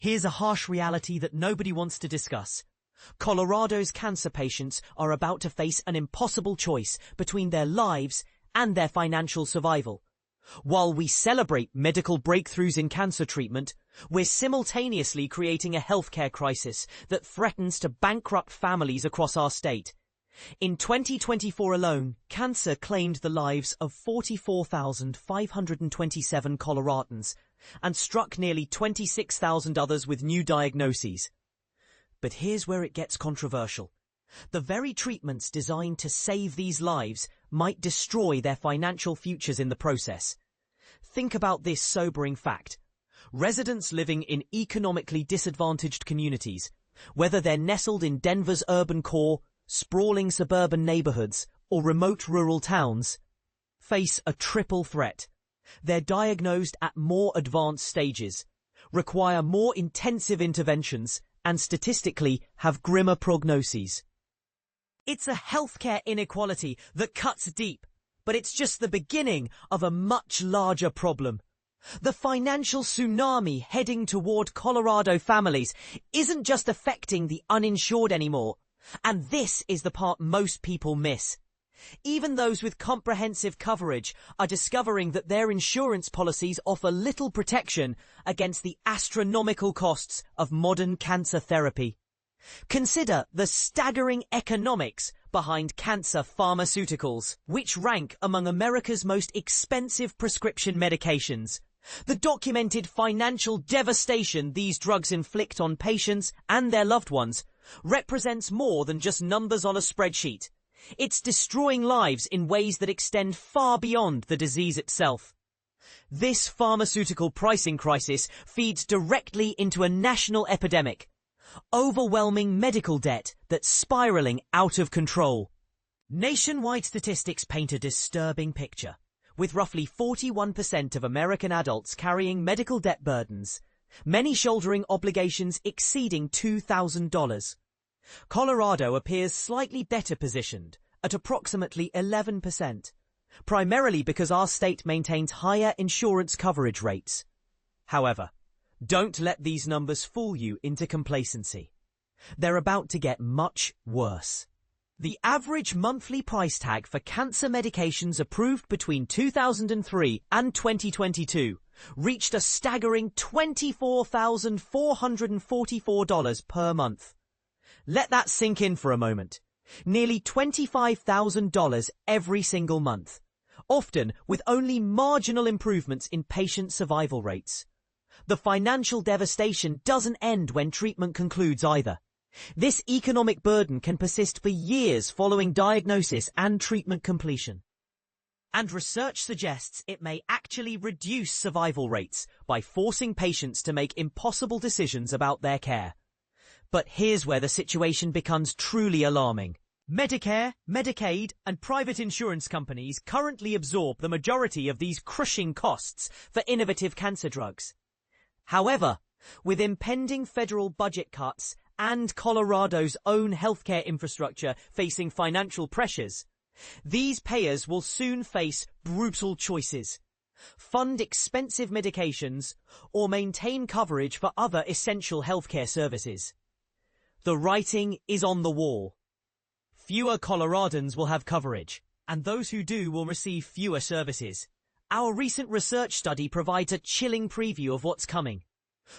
Here's a harsh reality that nobody wants to discuss. Colorado's cancer patients are about to face an impossible choice between their lives and their financial survival. While we celebrate medical breakthroughs in cancer treatment, we're simultaneously creating a healthcare crisis that threatens to bankrupt families across our state. In 2024 alone, cancer claimed the lives of 44,527 Coloradans and struck nearly 26,000 others with new diagnoses. But here's where it gets controversial. The very treatments designed to save these lives might destroy their financial futures in the process. Think about this sobering fact. Residents living in economically disadvantaged communities, whether they're nestled in Denver's urban core, sprawling suburban neighborhoods, or remote rural towns, face a triple threat. They're diagnosed at more advanced stages, require more intensive interventions, and statistically have grimmer prognoses. It's a healthcare inequality that cuts deep, but it's just the beginning of a much larger problem. The financial tsunami heading toward Colorado families isn't just affecting the uninsured anymore, and this is the part most people miss. Even those with comprehensive coverage are discovering that their insurance policies offer little protection against the astronomical costs of modern cancer therapy. Consider the staggering economics behind cancer pharmaceuticals, which rank among America's most expensive prescription medications. The documented financial devastation these drugs inflict on patients and their loved ones represents more than just numbers on a spreadsheet. It's destroying lives in ways that extend far beyond the disease itself. This pharmaceutical pricing crisis feeds directly into a national epidemic, overwhelming medical debt that's spiraling out of control. Nationwide statistics paint a disturbing picture, with roughly 41% of American adults carrying medical debt burdens, many shouldering obligations exceeding $2,000. Colorado appears slightly better positioned at approximately 11%, primarily because our state maintains higher insurance coverage rates. However, don't let these numbers fool you into complacency. They're about to get much worse. The average monthly price tag for cancer medications approved between 2003 and 2022 reached a staggering $24,444 per month. Let that sink in for a moment. Nearly $25,000 every single month, often with only marginal improvements in patient survival rates. The financial devastation doesn't end when treatment concludes either. This economic burden can persist for years following diagnosis and treatment completion. And research suggests it may actually reduce survival rates by forcing patients to make impossible decisions about their care. But here's where the situation becomes truly alarming. Medicare, Medicaid, and private insurance companies currently absorb the majority of these crushing costs for innovative cancer drugs. However, with impending federal budget cuts and Colorado's own healthcare infrastructure facing financial pressures, these payers will soon face brutal choices: fund expensive medications or maintain coverage for other essential healthcare services. The writing is on the wall. Fewer Coloradans will have coverage, and those who do will receive fewer services. Our recent research study provides a chilling preview of what's coming.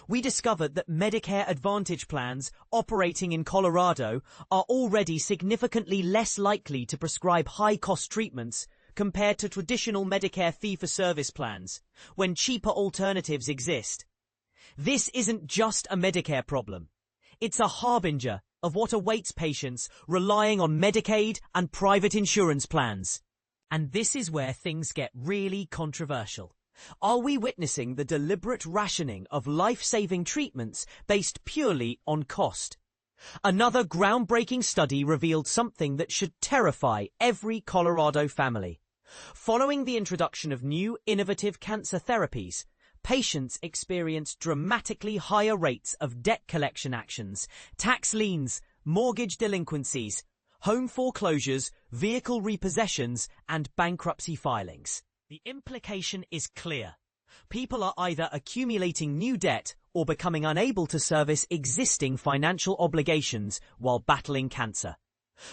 We discovered that Medicare Advantage plans operating in Colorado are already significantly less likely to prescribe high-cost treatments compared to traditional Medicare fee-for-service plans, when cheaper alternatives exist. This isn't just a Medicare problem. It's a harbinger of what awaits patients relying on Medicaid and private insurance plans. And this is where things get really controversial. Are we witnessing the deliberate rationing of life-saving treatments based purely on cost? Another groundbreaking study revealed something that should terrify every Colorado family. Following the introduction of new innovative cancer therapies, patients experience dramatically higher rates of debt collection actions, tax liens, mortgage delinquencies, home foreclosures, vehicle repossessions, and bankruptcy filings. The implication is clear. People are either accumulating new debt or becoming unable to service existing financial obligations while battling cancer.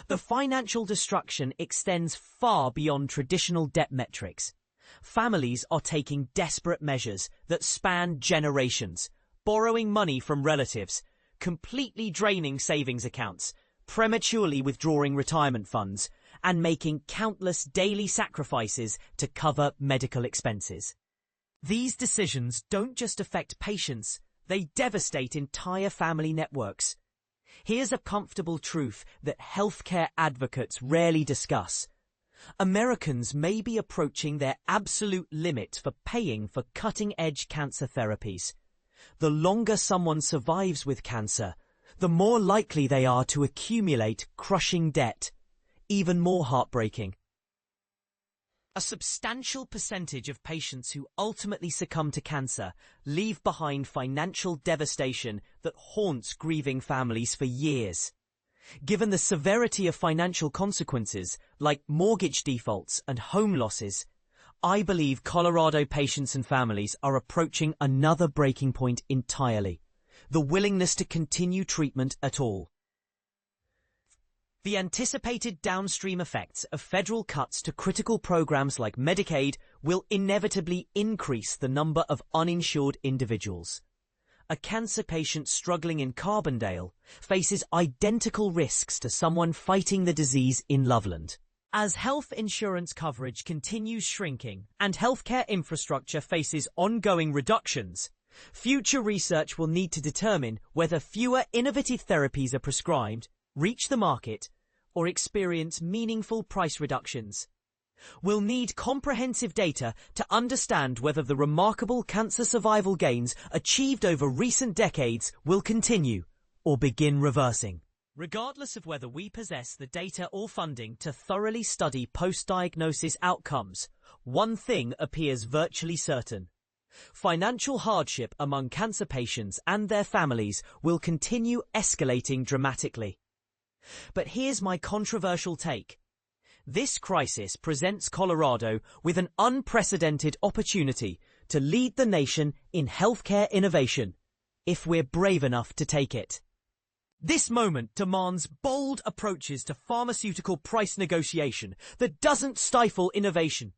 The financial destruction extends far beyond traditional debt metrics. Families are taking desperate measures that span generations, borrowing money from relatives, completely draining savings accounts, prematurely withdrawing retirement funds, and making countless daily sacrifices to cover medical expenses. These decisions don't just affect patients, they devastate entire family networks. Here's a comfortable truth that healthcare advocates rarely discuss. Americans may be approaching their absolute limit for paying for cutting-edge cancer therapies. The longer someone survives with cancer, the more likely they are to accumulate crushing debt. Even more heartbreaking. A substantial percentage of patients who ultimately succumb to cancer leave behind financial devastation that haunts grieving families for years. Given the severity of financial consequences, like mortgage defaults and home losses, I believe Colorado patients and families are approaching another breaking point entirely: the willingness to continue treatment at all. The anticipated downstream effects of federal cuts to critical programs like Medicaid will inevitably increase the number of uninsured individuals. A cancer patient struggling in Carbondale faces identical risks to someone fighting the disease in Loveland. As health insurance coverage continues shrinking and healthcare infrastructure faces ongoing reductions, future research will need to determine whether fewer innovative therapies are prescribed, reach the market, or experience meaningful price reductions. We'll need comprehensive data to understand whether the remarkable cancer survival gains achieved over recent decades will continue or begin reversing. Regardless of whether we possess the data or funding to thoroughly study post-diagnosis outcomes, one thing appears virtually certain. Financial hardship among cancer patients and their families will continue escalating dramatically. But here's my controversial take. This crisis presents Colorado with an unprecedented opportunity to lead the nation in healthcare innovation, if we're brave enough to take it. This moment demands bold approaches to pharmaceutical price negotiation that doesn't stifle innovation.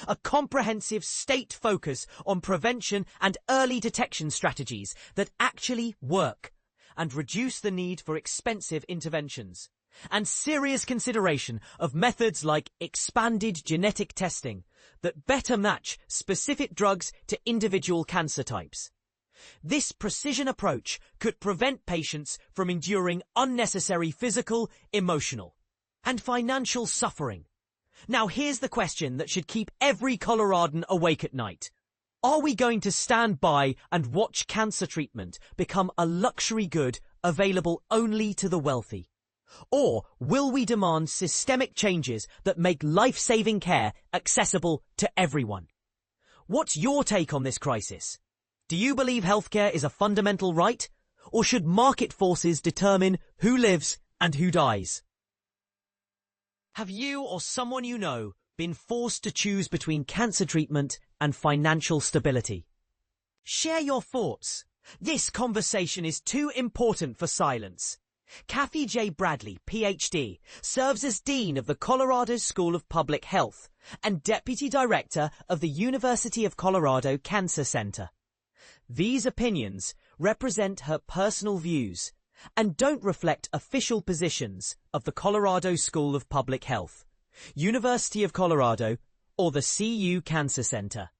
A comprehensive state focus on prevention and early detection strategies that actually work and reduce the need for expensive interventions. And serious consideration of methods like expanded genetic testing that better match specific drugs to individual cancer types. This precision approach could prevent patients from enduring unnecessary physical, emotional, and financial suffering. Now here's the question that should keep every Coloradan awake at night. Are we going to stand by and watch cancer treatment become a luxury good available only to the wealthy? Or will we demand systemic changes that make life-saving care accessible to everyone? What's your take on this crisis? Do you believe healthcare is a fundamental right? Or should market forces determine who lives and who dies? Have you or someone you know been forced to choose between cancer treatment and financial stability? Share your thoughts. This conversation is too important for silence. Kathy J. Bradley, Ph.D., serves as Dean of the Colorado School of Public Health and Deputy Director of the University of Colorado Cancer Center. These opinions represent her personal views and don't reflect official positions of the Colorado School of Public Health, University of Colorado, or the CU Cancer Center.